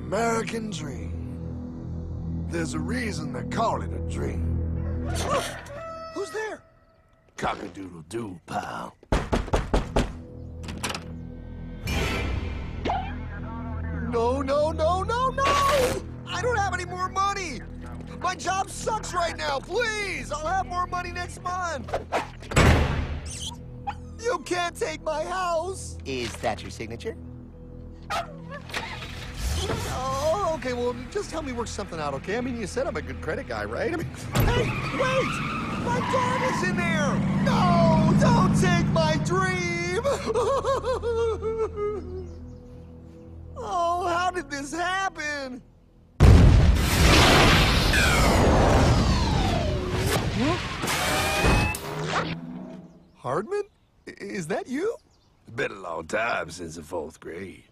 American dream. There's a reason they call it a dream. Who's there? Cock-a-doodle-doo, pal. No, no, no, no, no! I don't have any more money! My job sucks right now, please! I'll have more money next month! You can't take my house! Is that your signature? Oh, okay, well, just help me work something out, okay? I mean, you said I'm a good credit guy, right? I mean, hey, wait! My dog is in there! No, don't take my dream! Oh, how did this happen? Hardman? Is that you? It's been a long time since the 4th grade.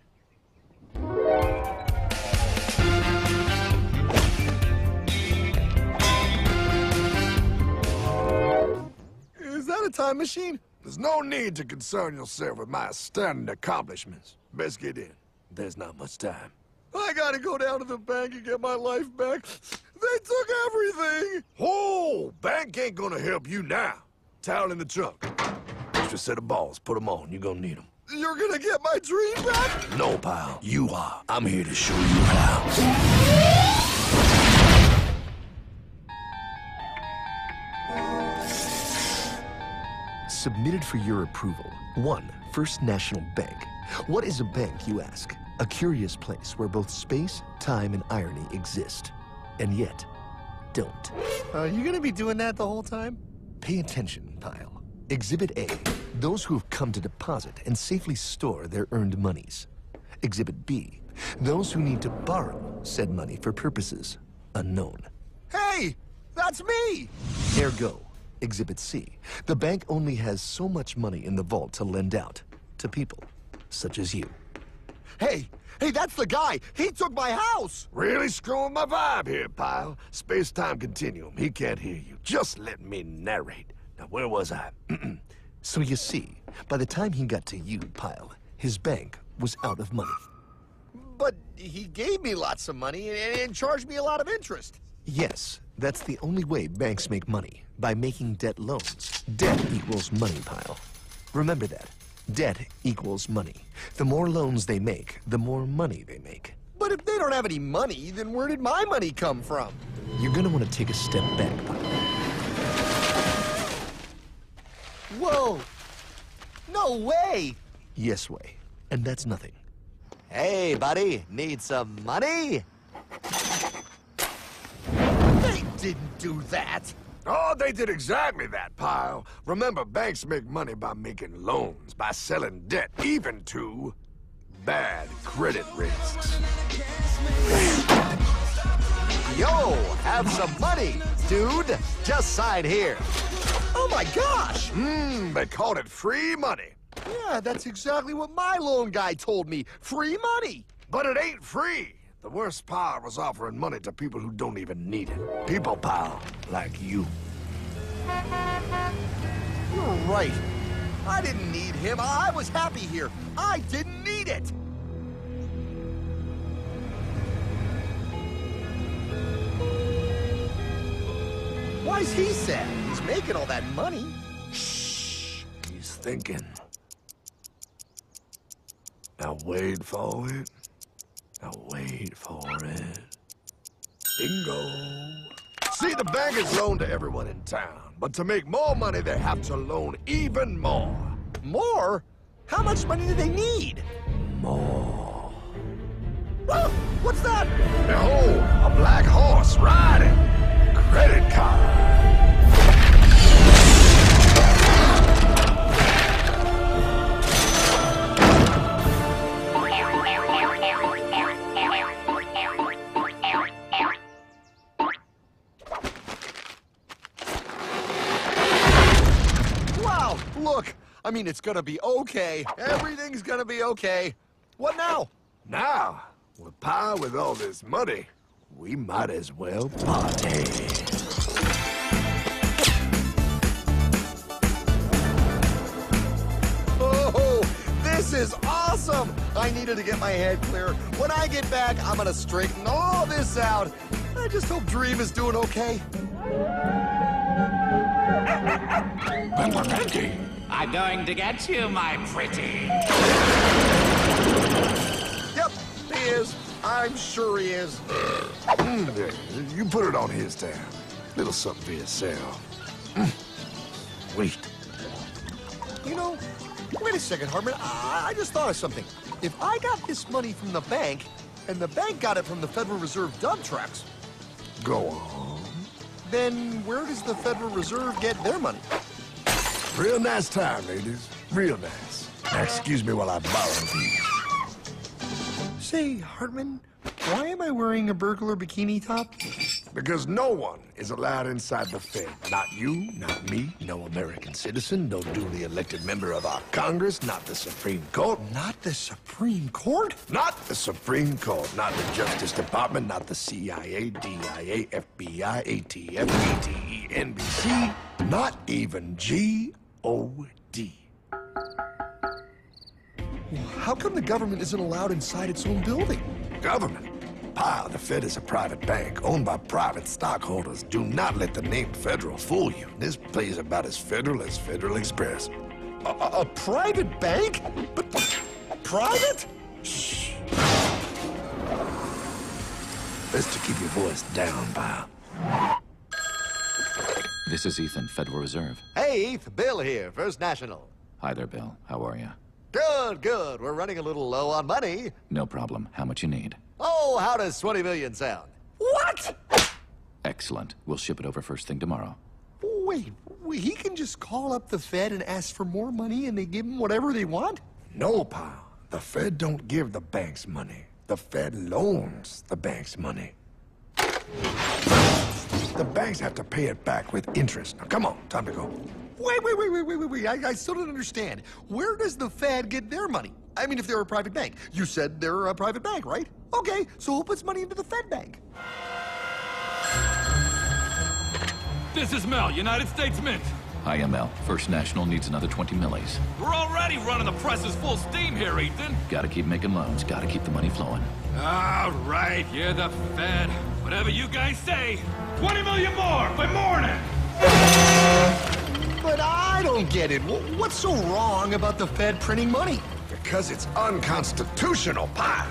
Is that a time machine? There's no need to concern yourself with my astounding accomplishments. Best get in. There's not much time. I gotta go down to the bank and get my life back. They took everything! Oh, bank ain't gonna help you now. Towel in the trunk. Extra set of balls. Put them on. You're gonna need them. You're gonna get my dream back? No, pal. You are. I'm here to show you how. Submitted for your approval. 1. First National Bank. What is a bank, you ask? A curious place where both space, time, and irony exist. And yet, don't. Are you gonna be doing that the whole time? Pay attention, pile. Exhibit A. Those who have come to deposit and safely store their earned monies. Exhibit B. Those who need to borrow said money for purposes unknown. Hey! That's me! Ergo, Exhibit C. The bank only has so much money in the vault to lend out to people such as you. Hey! Hey, that's the guy! He took my house! Really screwing my vibe here, pal. Space-time continuum. He can't hear you. Just let me narrate. Now, where was I? So you see, by the time he got to you, Pile, his bank was out of money. But he gave me lots of money and charged me a lot of interest. Yes, that's the only way banks make money, by making debt loans. Debt equals money, Pile. Remember that. Debt equals money. The more loans they make, the more money they make. But if they don't have any money, then where did my money come from? You're gonna want to take a step back, Pile. Whoa! No way! Yes way. And that's nothing. Hey, buddy, need some money? They didn't do that! Oh, they did exactly that, pal. Remember, banks make money by making loans, by selling debt, even to bad credit risks. Yo, have some money, dude. Just sign here. Oh my gosh! They called it free money. Yeah, that's exactly what my loan guy told me. Free money! But it ain't free. The worst part was offering money to people who don't even need it. People, pal, like you. You're right. I didn't need him. I was happy here. I didn't need it. Why's he sad? He's making all that money. Shh. He's thinking. Now wait for it. Now wait for it. Bingo. See, the bank is loaned to everyone in town, but to make more money, they have to loan even more. More? How much money do they need? More. Oh, what's that? Behold, a black horse riding. Credit card. Wow, look. I mean, it's gonna be okay. Everything's gonna be okay. What now? Now, with power with all this money, we might as well party. Oh, this is is awesome! I needed to get my head clear. When I get back, I'm gonna straighten all this out. I just hope Dream is doing okay. I'm going to get you, my pretty. Yep, he is. I'm sure he is. There, you put it on his tab. Little something for yourself. Wait. You know, wait a second, Hartman. I just thought of something. If I got this money from the bank, and the bank got it from the Federal Reserve dump trucks, Go on. then where does the Federal Reserve get their money? Real nice time, ladies. Real nice. Now, excuse me while I borrow these. Say, Hartman, why am I wearing a burglar bikini top? Because no one is allowed inside the Fed. Not you, not me, no American citizen, no duly elected member of our Congress, not the Supreme Court. Not the Supreme Court? Not the Supreme Court, not the Justice Department, not the CIA, DIA, FBI, ATF, ETE, NBC, not even G.O.D. How come the government isn't allowed inside its own building? Government? Pile, the Fed is a private bank owned by private stockholders. Do not let the name Federal fool you. This place is about as federal as Federal Express. A private bank? But private? Shh. Best to keep your voice down, pal. This is Ethan, Federal Reserve. Hey, Heath, Bill here, First National. Hi there, Bill. How are you? Good, good. We're running a little low on money. No problem. How much you need? Oh, how does 20 million sound? What? Excellent. We'll ship it over first thing tomorrow. Wait, he can just call up the Fed and ask for more money and they give him whatever they want? No, pal. The Fed don't give the banks money. The Fed loans the banks money. The banks have to pay it back with interest. Now, come on, time to go. Wait. I still don't understand. Where does the Fed get their money? I mean, if they're a private bank. You said they're a private bank, right? Okay, so who puts money into the Fed bank? This is Mel, United States Mint. Hi, ML. First National needs another 20 millis. We're already running the presses full steam here, Ethan. Gotta keep making loans. Gotta keep the money flowing. All right, you're the Fed. Whatever you guys say. 20 million more by morning. But I don't get it. What's so wrong about the Fed printing money? Because it's unconstitutional, pal.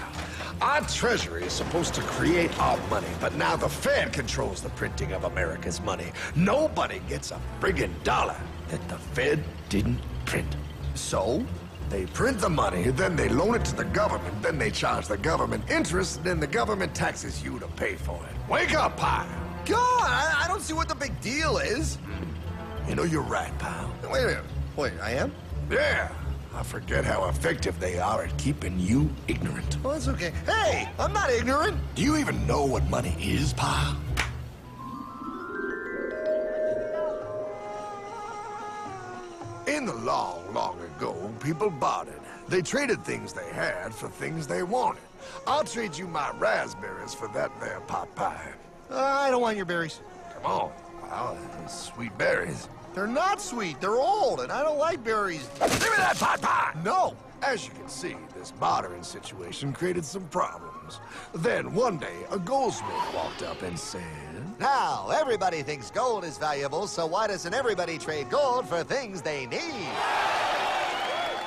Our Treasury is supposed to create our money, but now the Fed controls the printing of America's money. Nobody gets a friggin' dollar that the Fed didn't print. So? They print the money, then they loan it to the government, then they charge the government interest, then the government taxes you to pay for it. Wake up, pal! God, I don't see what the big deal is. You know, you're right, pal. Wait a minute. Wait, I am? Yeah, I forget how effective they are at keeping you ignorant. Well, that's okay. Hey, I'm not ignorant. Do you even know what money is, pal? In the long, long ago, people bartered. They traded things they had for things they wanted. I'll trade you my raspberries for that there pot pie. I don't want your berries. Come on, pal, sweet berries. They're not sweet. They're old, and I don't like berries. Give me that pot pie! No. As you can see, this bartering situation created some problems. Then one day, a goldsmith walked up and said, Now, everybody thinks gold is valuable, so why doesn't everybody trade gold for things they need?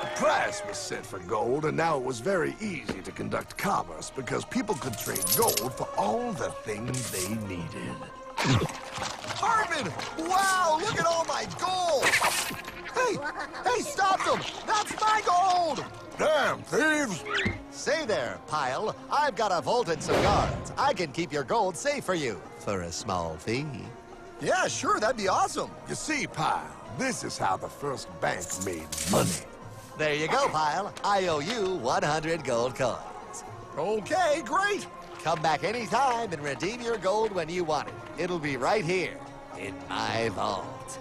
a price was set for gold, and now it was very easy to conduct commerce because people could trade gold for all the things they needed. Hartman! Wow, look at all my gold! Hey, stop them! That's my gold! Damn thieves! Say there, Pile. I've got a vault and some guards. I can keep your gold safe for you for a small fee. Yeah, sure, that'd be awesome. You see, pal, this is how the first bank made money. There you go, Pile. I owe you 100 gold coins. Okay, great. Come back anytime and redeem your gold when you want it. It'll be right here in my vault.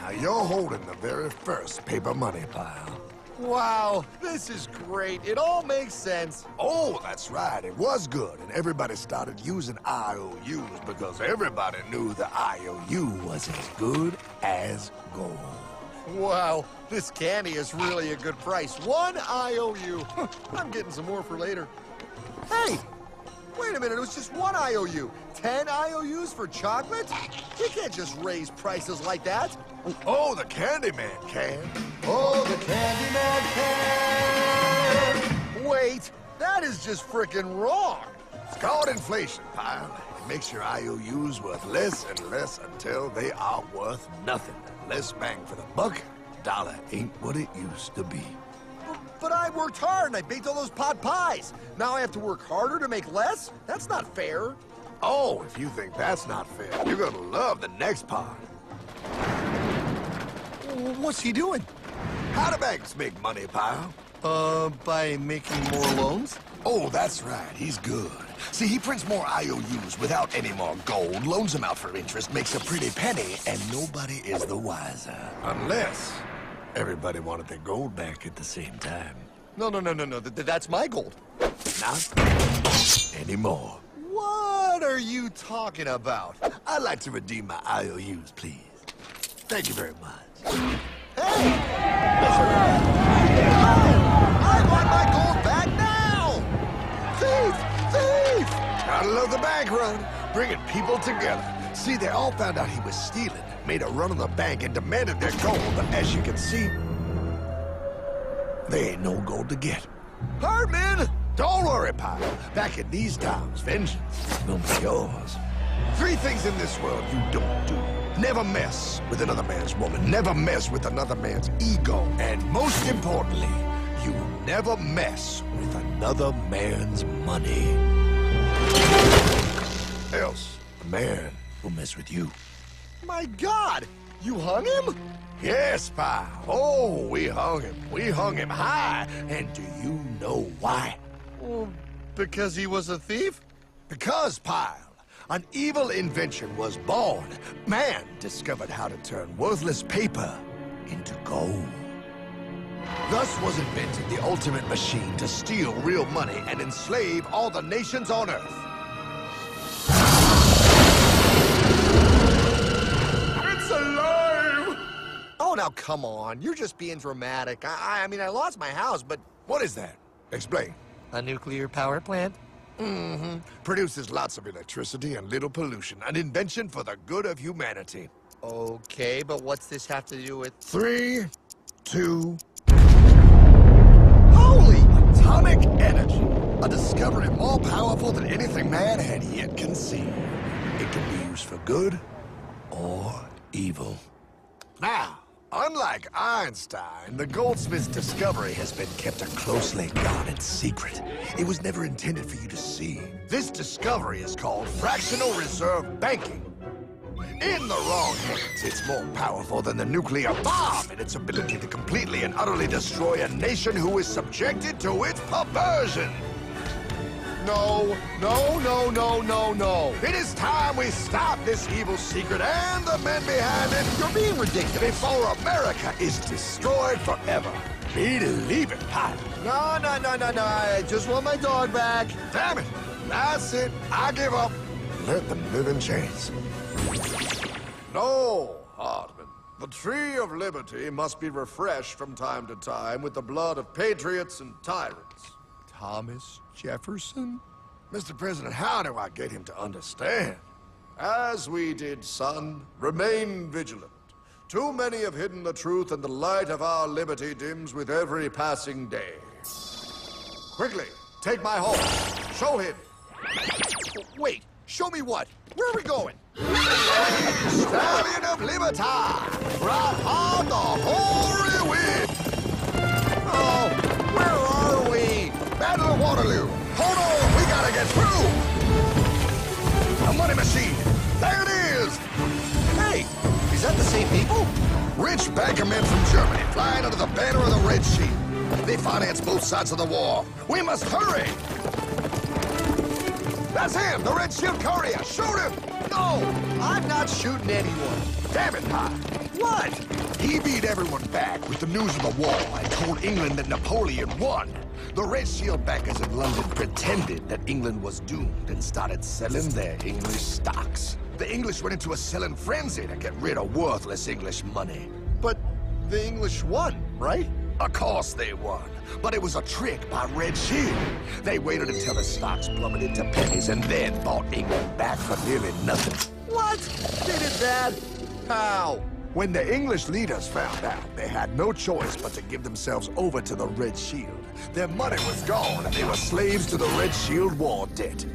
Now you're holding the very first paper money, pal. Wow, this is great. It all makes sense. Oh, that's right. It was good, and everybody started using IOUs because everybody knew the IOU was as good as gold. Wow, this candy is really a good price. 1 IOU. I'm getting some more for later. Hey, wait a minute, it was just 1 IOU. 10 IOUs for chocolate? You can't just raise prices like that. Oh, the Candyman can. Oh, the Candyman can! Wait, that is just frickin' wrong. It's called inflation, pal. It makes your IOUs worth less and less until they are worth nothing. Less bang for the buck. Dollar ain't what it used to be. But I worked hard and I baked all those pot pies. Now I have to work harder to make less? That's not fair. Oh, if you think that's not fair, you're gonna love the next part. What's he doing? How do banks make money, pal? By making more loans? Oh, that's right. He's good. See, he prints more IOUs without any more gold, loans them out for interest, makes a pretty penny, and nobody is the wiser. Unless everybody wanted their gold back at the same time. No. That's my gold. Not anymore. What are you talking about? I'd like to redeem my IOUs, please. Thank you very much. Hey! I want my gold back now! Thief! Thief! Gotta love the bank run, bringing people together. See, they all found out he was stealing, made a run on the bank, and demanded their gold, but as you can see, there ain't no gold to get. Hardman! Don't worry, pal. Back in these times, vengeance will be yours. 3 things in this world you don't do. Never mess with another man's woman. Never mess with another man's ego. And most importantly, you will never mess with another man's money. Else, a man will mess with you. My God! You hung him? Yes, pal. Oh, we hung him. We hung him high. And do you know why? Well, because he was a thief? Because, pal, an evil invention was born. Man discovered how to turn worthless paper into gold. Thus was invented the ultimate machine to steal real money and enslave all the nations on Earth. It's alive! Oh, now come on. You're just being dramatic. I mean, I lost my house, but... What is that? Explain. A nuclear power plant? Mm-hmm. Produces lots of electricity and little pollution. An invention for the good of humanity. Okay, but what's this have to do with... 3, 2... Holy! Atomic energy. A discovery more powerful than anything man had yet conceived. It can be used for good or evil. Now, unlike Einstein, the goldsmith's discovery has been kept a closely guarded secret. It was never intended for you to see. This discovery is called fractional reserve banking. In the wrong hands, it's more powerful than the nuclear bomb in its ability to completely and utterly destroy a nation who is subjected to its perversion. No. It is time we stop this evil secret and the men behind it. You're being ridiculous. Before America is destroyed forever. Believe it, Pop. No. I just want my dog back. Damn it. That's it. I give up. Let them live in chains. No, Hartman. The tree of liberty must be refreshed from time to time with the blood of patriots and tyrants. Thomas Jefferson? Mr. President, how do I get him to understand? As we did, son, remain vigilant. Too many have hidden the truth, and the light of our liberty dims with every passing day. Quickly, take my horse. Show him. Wait, show me what? Where are we going? Stallion of Liberty! Ride on the hoary wind! Oh, where are we? Battle of Waterloo! Hold on, we gotta get through! A money machine! There it is! Hey, is that the same people? Rich banker men from Germany flying under the banner of the Red Sheet. They finance both sides of the war. We must hurry! That's him, the Red Shield courier! Shoot him! No, I'm not shooting anyone. Damn it, Pop! What? He beat everyone back with the news of the war and told England that Napoleon won. The Red Shield bankers in London pretended that England was doomed and started selling their English stocks. The English went into a selling frenzy to get rid of worthless English money. But the English won, right? Of course they won. But it was a trick by Rothschild. They waited until the stocks plummeted to pennies and then bought England back for nearly nothing. What? They did that? How? When the English leaders found out, they had no choice but to give themselves over to the Red Shield. Their money was gone, and they were slaves to the Red Shield war debt.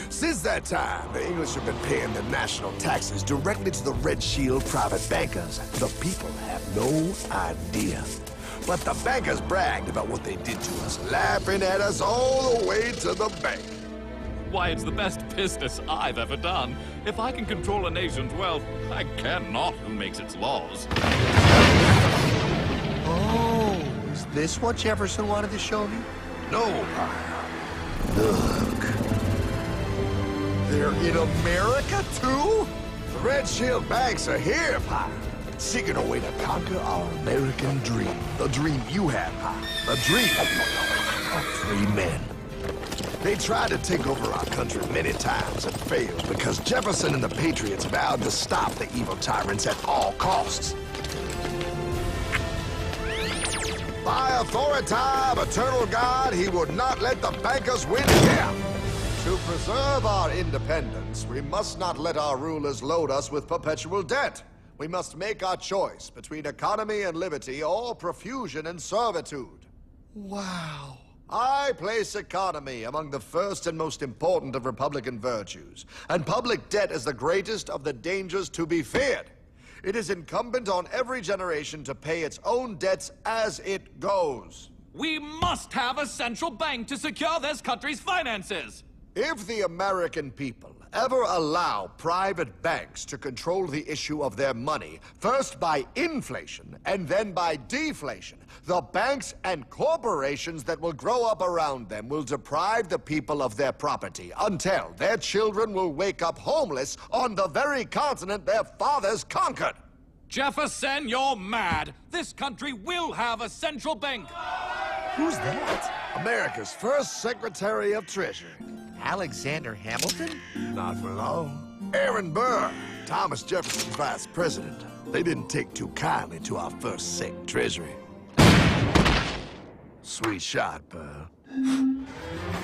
Since that time, the English have been paying their national taxes directly to the Red Shield private bankers. The people have no idea. But the bankers bragged about what they did to us, laughing at us all the way to the bank. Why, it's the best business I've ever done. If I can control a nation's wealth, I care not who makes its laws. Oh, is this what Jefferson wanted to show me? No, Pyle. Look. They're in America, too? The Red Shield banks are here, Pyle. Seeking a way to conquer our American dream. The dream you have, Pyle. The dream of free men. They tried to take over our country many times and failed because Jefferson and the Patriots vowed to stop the evil tyrants at all costs. By authority of eternal God, he would not let the bankers win here. To preserve our independence, we must not let our rulers load us with perpetual debt. We must make our choice between economy and liberty or profusion and servitude. Wow. I place economy among the first and most important of Republican virtues, and public debt is the greatest of the dangers to be feared. It is incumbent on every generation to pay its own debts as it goes. We must have a central bank to secure this country's finances. If the American people ever allow private banks to control the issue of their money, first by inflation and then by deflation, the banks and corporations that will grow up around them will deprive the people of their property until their children will wake up homeless on the very continent their fathers conquered. Jefferson, you're mad. This country will have a central bank. Who's that? America's first Secretary of Treasury. Alexander Hamilton? Not for long. Aaron Burr, Thomas Jefferson's vice president. They didn't take too kindly to our first Sec Treasury. Sweet shot, Burr.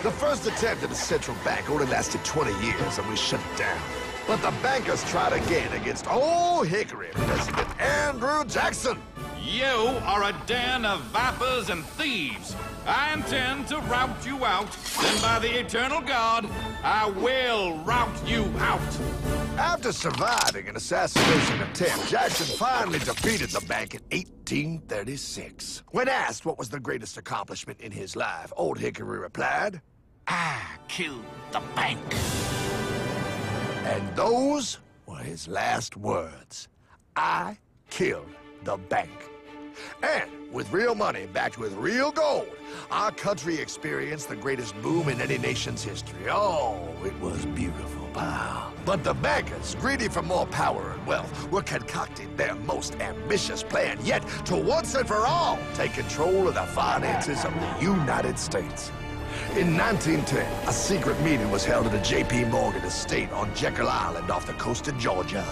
The first attempt at a central bank only lasted 20 years, and we shut it down. But the bankers tried again against Old Hickory President Andrew Jackson. You are a den of vipers and thieves. I intend to rout you out, and by the eternal God, I will rout you out. After surviving an assassination attempt, Jackson finally defeated the bank in 1836. When asked what was the greatest accomplishment in his life, Old Hickory replied, I killed the bank. and those were his last words. I killed the bank. And with real money backed with real gold, our country experienced the greatest boom in any nation's history. Oh, it was beautiful, pal. But the bankers, greedy for more power and wealth, were concocting their most ambitious plan yet to once and for all take control of the finances of the United States. In 1910, a secret meeting was held at a J.P. Morgan estate on Jekyll Island off the coast of Georgia.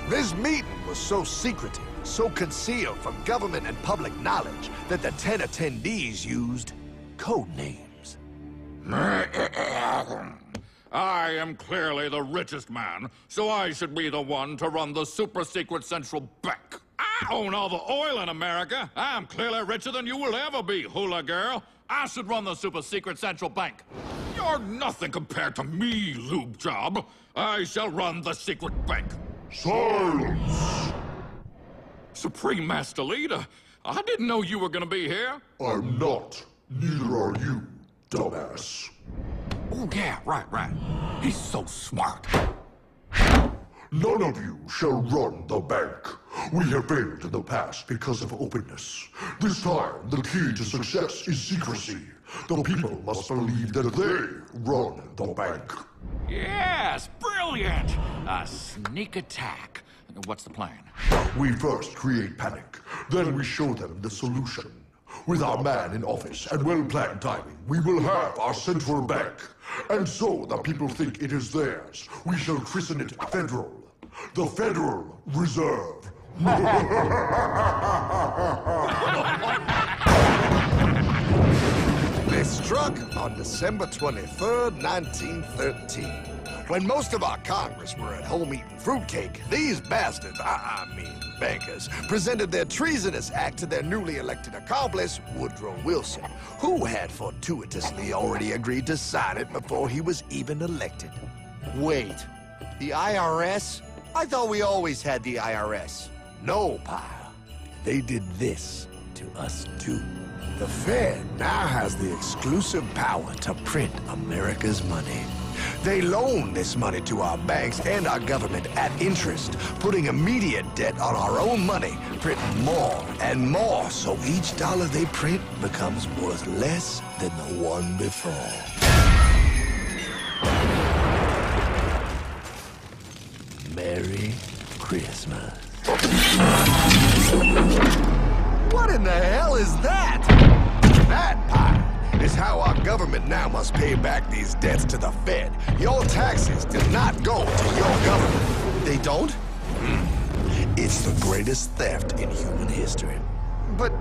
This meeting was so secretive, so concealed from government and public knowledge that the 10 attendees used code names. I am clearly the richest man, so I should be the one to run the super-secret central bank. I own all the oil in America. I'm clearly richer than you will ever be, hula girl. I should run the super-secret central bank. You're nothing compared to me, lube job. I shall run the secret bank. Silence! Supreme Master Leader, I didn't know you were gonna be here. I'm not. Neither are you, dumbass. Oh, yeah, right. He's so smart. None of you shall run the bank. We have failed in the past because of openness. This time, the key to success is secrecy. The people must believe that they run the bank. Yes, brilliant! A sneak attack. What's the plan? We first create panic, then we show them the solution. With our man in office and well-planned timing, we will have our central bank. And so the people think it is theirs. We shall christen it Federal. The Federal Reserve They struck on December 23rd, 1913. When most of our Congress were at home eating fruitcake, these bastards, I mean bankers, presented their treasonous act to their newly elected accomplice, Woodrow Wilson, who had fortuitously already agreed to sign it before he was even elected. Wait, the IRS? I thought we always had the IRS. No, pal. They did this to us too. The Fed now has the exclusive power to print America's money. They loan this money to our banks and our government at interest, putting immediate debt on our own money, printing more and more, so each dollar they print becomes worth less than the one before. Merry Christmas. What in the hell is that? That, pal, is how our government now must pay back these debts to the Fed. Your taxes did not go to your government. They don't? It's the greatest theft in human history. But,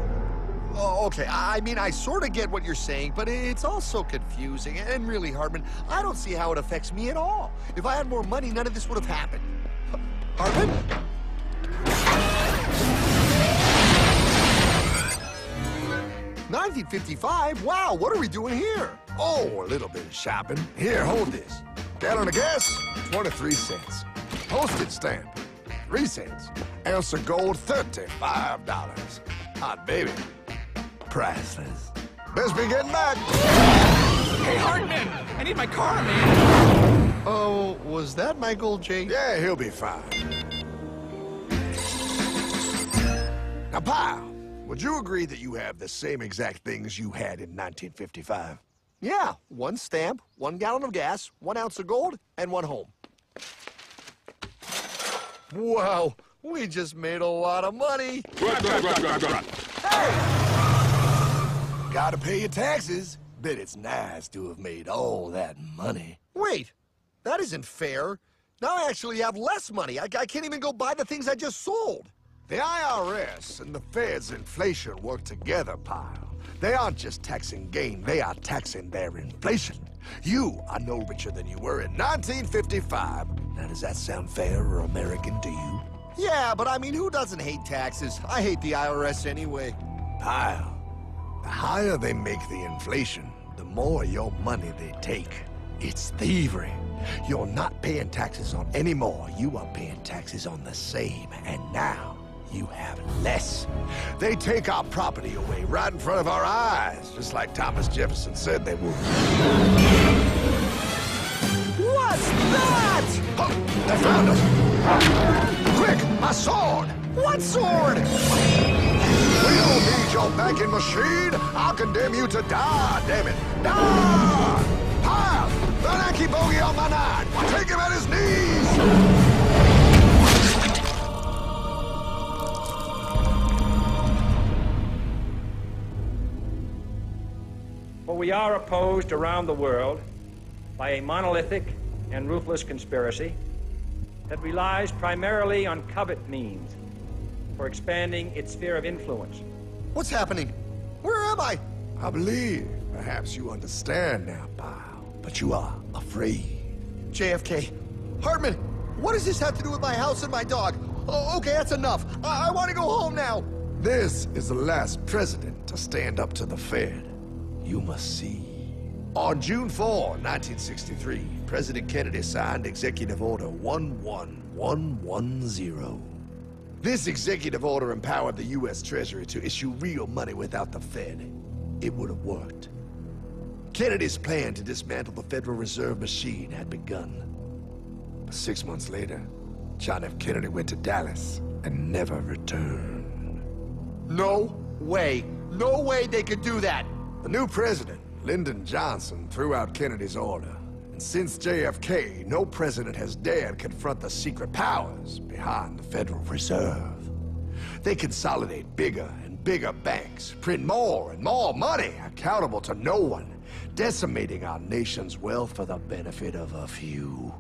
oh, okay, I mean, I sort of get what you're saying, but it's also confusing. And really, Hartman, I don't see how it affects me at all. If I had more money, none of this would have happened. Hartman? 1955? Wow, what are we doing here? Oh, a little bit of shopping. Here, hold this. Gallon of gas, 23 cents. Postage stamp, 3 cents. Ounce of gold, $35. Hot baby, priceless. Best be getting back. Hey, Hartman! I need my car, man! Oh, was that Michael J? Yeah, he'll be fine. Now, pal, would you agree that you have the same exact things you had in 1955? Yeah, 1 stamp, 1 gallon of gas, 1 ounce of gold, and 1 home. Wow, we just made a lot of money. Gotta pay your taxes. Bet it's nice to have made all that money. Wait, that isn't fair. Now I actually have less money. I can't even go buy the things I just sold. The IRS and the Fed's inflation work together, pal. They aren't just taxing gain, they are taxing their inflation. You are no richer than you were in 1955. Now, does that sound fair or American to you? Yeah, but I mean, who doesn't hate taxes? I hate the IRS anyway. Pal, the higher they make the inflation, the more your money they take. It's thievery. You're not paying taxes on any more. You are paying taxes on the same, and now you have less. They take our property away right in front of our eyes, just like Thomas Jefferson said they would. What's that? Oh, they found us! Quick, my sword! What sword? We don't need your banking machine! I'll condemn you to die, damn it! Die! Pile! The lanky bogey on my 9! Take him at his knees! For we are opposed around the world by a monolithic and ruthless conspiracy that relies primarily on covert means for expanding its sphere of influence. What's happening? Where am I? I believe perhaps you understand now, pal, but you are afraid. JFK. Hartman, what does this have to do with my house and my dog? Oh, okay, that's enough. I want to go home now. This is the last president to stand up to the Fed. You must see. On June 4, 1963, President Kennedy signed Executive Order 11110. This executive order empowered the U.S. Treasury to issue real money without the Fed. It would have worked. Kennedy's plan to dismantle the Federal Reserve machine had begun. But 6 months later, John F. Kennedy went to Dallas and never returned. No way. No way they could do that. The new president, Lyndon Johnson, threw out Kennedy's order. And since JFK, no president has dared confront the secret powers behind the Federal Reserve. They consolidate bigger and bigger banks, print more and more money, accountable to no one, decimating our nation's wealth for the benefit of a few.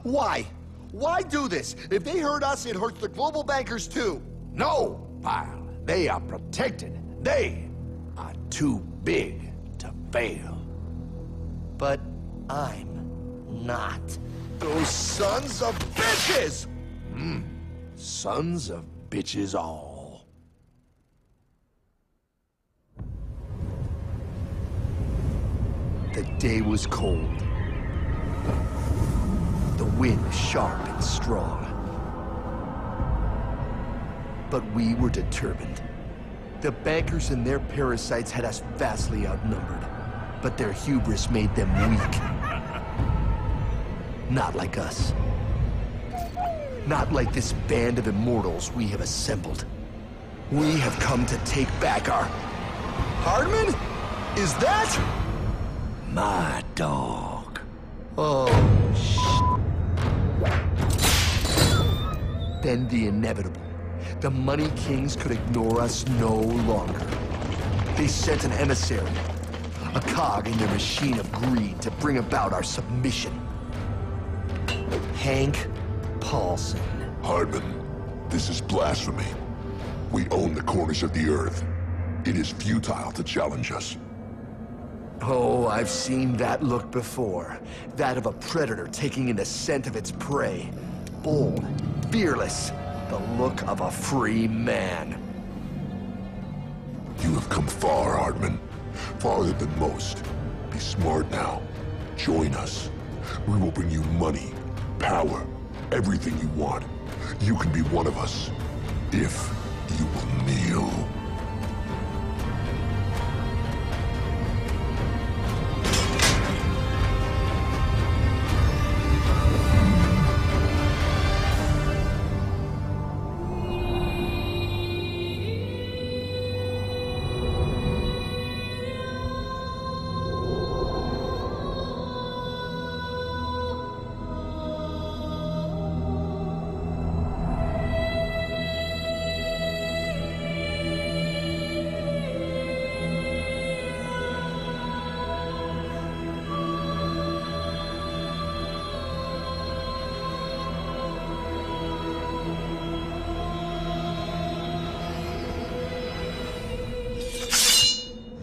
Why? Why do this? If they hurt us, it hurts the global bankers too. No, pal. They are protected. They are too big to fail. But I'm not. Those sons of bitches! Sons of bitches all. The day was cold. The wind sharp and strong. But we were determined. The bankers and their parasites had us vastly outnumbered, but their hubris made them weak. Not like us. Not like this band of immortals we have assembled. We have come to take back our... Hardman? Is that? My dog. Oh, Then the inevitable. The Money Kings could ignore us no longer. They sent an emissary, a cog in their machine of greed to bring about our submission. Hank Paulson. Hardman, this is blasphemy. We own the corners of the earth. It is futile to challenge us. Oh, I've seen that look before. That of a predator taking in the scent of its prey. Bold, fearless, the look of a free man. You have come far, Hardman. Farther than most. Be smart now. Join us. We will bring you money, power, everything you want. You can be one of us, if you will kneel.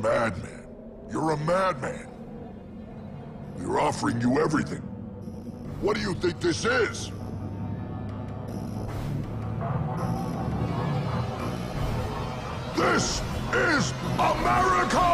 Madman. You're a madman. We're offering you everything. What do you think this is? This is America!